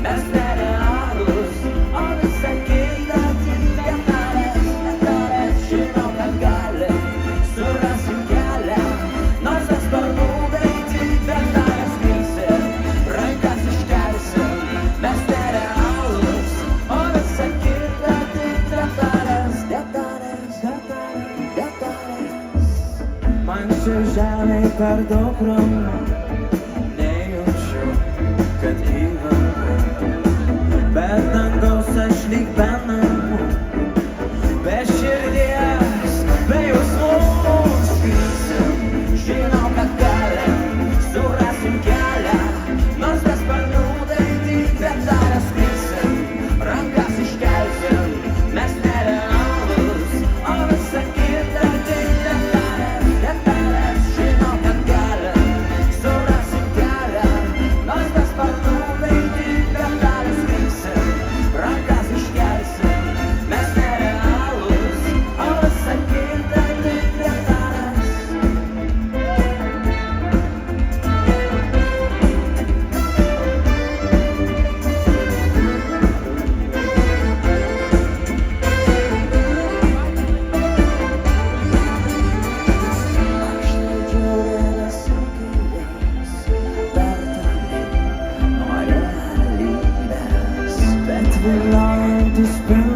mes nerealūs, o visa kita tik detalės, detalės. Žinau, kad galim, surasim kelią, nors be sparnų, tai tik detalės. Skrisim, rankas iškelsim, mes nerealūs, o visa kita tik detalės, detalės, detalės, detalės. Man ši žemė per daug ramu, nejaučiu, kad gyvenu, bet dangaus aš lyg be namų, be širdies, be jausmų. Skrisim, žinau, kad galim, surasim kelią, nors be sparnų, tai tik detalės. Skrisim, rankas iškelsim, mes nerealūs, o visa kita tik detalės, detalės. Žinau, kad galim, surasim kelią, nors be sparnų, tai tik detalės. Skrisim, rankas iškelsim, mes nerealūs, o visa kita tik detalės. Aš leidžiu vienas sakiniais per toli nuo realybės, bet viliojantis pilnas